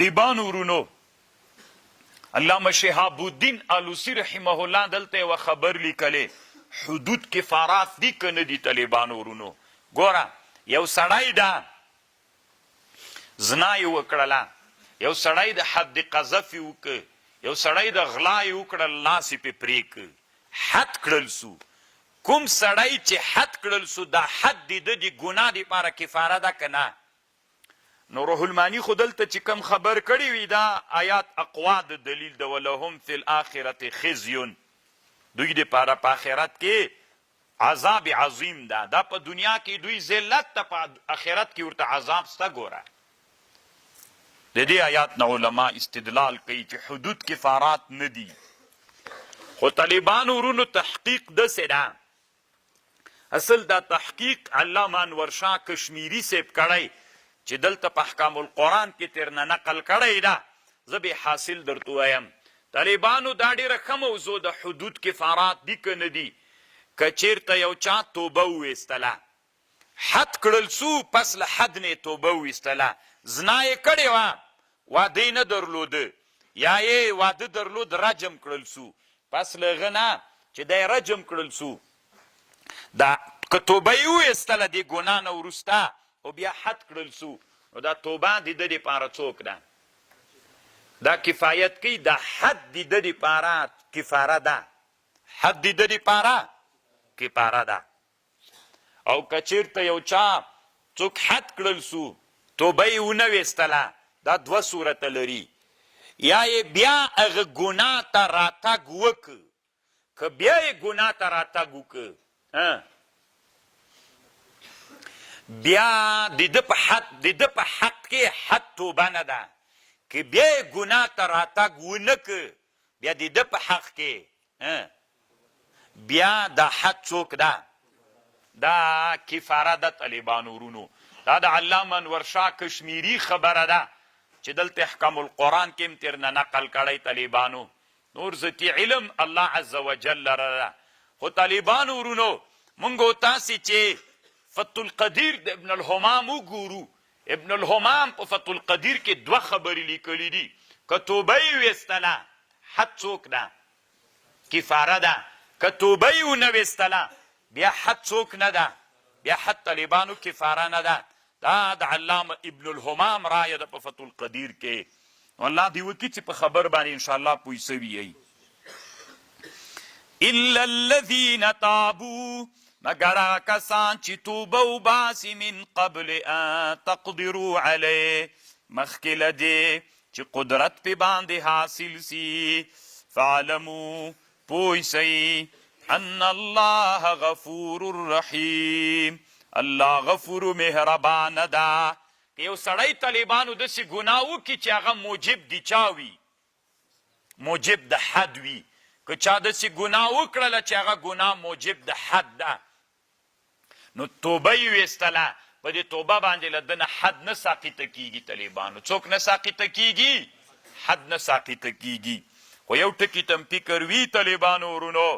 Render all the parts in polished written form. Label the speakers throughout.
Speaker 1: طالبانو ورونو علامه شهاب الدین آلوسی رحمه الله دلته و خبر لیکلی حدود کفارات دی که نه دی طالبانو ورونو. ګوره یو سړی دا زنا یې وکړله، یو سړی د حد قذف یې وکړ، یو سړی د غلا یې وکړل، لاس یې پې پرې کړ، حد کړل سو. کوم سړی چې حد کړل سو دا حد د د ګناه دپاره کفاره ده که نه؟ نو روح المانی خو دلته چې کم خبر کړی وي دا آیات اقوا د دلیل د ولهم فی الاخرة خزیون، دوی دپاره په آخرت کې عذاب عظیم ده. دا په دنیا کې دوی ذلت ته، په آخرت کې ورته عذاب سته. ګوره د دې آیات نه علما استدلال کوي چې حدود کفارات نه دي. خو طالبانو ورونو تحقیق داسې ده، اصل دا تحقیق علامه انور شاه کشمیری صاحب کړی چې دلته په احکام القرآن کې ترنه نقل کړی ده. زه به حاصل درته وایم طالبانو دا ډېره ښه موضوع د حدود کفارات دي که نه دي. که چېرته یو چا توبه وویستله، حد کړل سو، پس له حد نه توبه وویستله، زنا یې کړې وه، واده یې نه درلوده، یا یې واده درلود رجم کړل سو، پس له هغه نه چې دی رجم کړل سو، دا که توبه یې وویستله دې ګناه نه وروسته او بیا حد کړل سو، نو دا توبه د ده دپاره څوک ده؟ دا کفایت کوي، دا حد د ده دپاره کفاره ده، حد د ده دپاره کفاره ده. او که چېرته یو چا څوک حد کړل سو، توبه یې ونه ویستله، دا دوه صورته لري. یا یې بیا هغه ګناه ته راتګ وکړ، که بیا یې ګناه ته راتګ وکړ، بیا د ده په حق کې حد توبه نه ده. که بیا یې ګناه ته راتګ ونه کړ، بیا د ده په حق کې بیا دا حد څوک ده؟ دا کفاره ده. طالبانو ورونو دا د علامه انور شاه کشمیری خبره ده چې دلته احکام القرآن کې هم ترنه نقل کړی. طالبانو نور ذاتي علم الله عز وجل لره ده. خو طالبانو ورونو مونږ او تاسې چې فتح القدیر د ابن الحمام وګورو، ابن الحمام په فتح القدیر کې دوه خبرې لیکلي دي. که توبه یې ویستله حد څوک ده؟ کفاره ده. که توبه یې ونه ویستله بیا حد څوک نه ده، بیا حد طالبانو کفاره نه ده. دا د علامه ابن الحمام رایه ده په فتح القدیر کې. الله دې وکړي چې په خبر باندې انشاءالله پوه سوي یئ. الا الذین تابوا، مگر هغه کسان چې توبه وباسي، من قبل ان تقدروا علیه، مخکې له دې چې قدرت پې باندې حاصل سي. فاعلموا، پوه سئ، ان الله غفور رحیم، الله غفور مهربانه ده. که یو سړی طالبانو داسې ګناه وکړي چې هغه موجب د چا وي؟ موجب د حد وي. که چا داسې ګناه وکړله چې هغه ګناه موجب د حد ده، نو توبه یې ویستله، په دې توبه باندې له ده نه حد نه ساقطه کېږي. طالبانو څوک نه ساقطه کېږي؟ حد نه ساقطه کېږي. خو یو ټکي ته هم فکر وي طالبانو ورونو،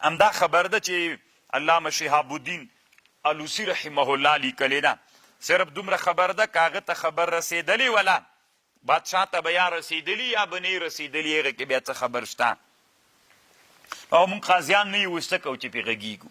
Speaker 1: همدا خبر ده چې علامه شهاب الدین آلوسی رحمه الله لیکلې ده. صرف دومره خبر ده که هغه ته خبر رسېدلې وله، بادشاه ته به یا رسېدلي یا به نه یې رسېدلي، هغې کې بیا څه خبر شته. او مونږ قاضیان نه یو، څه کوو چې پرې غږېږو.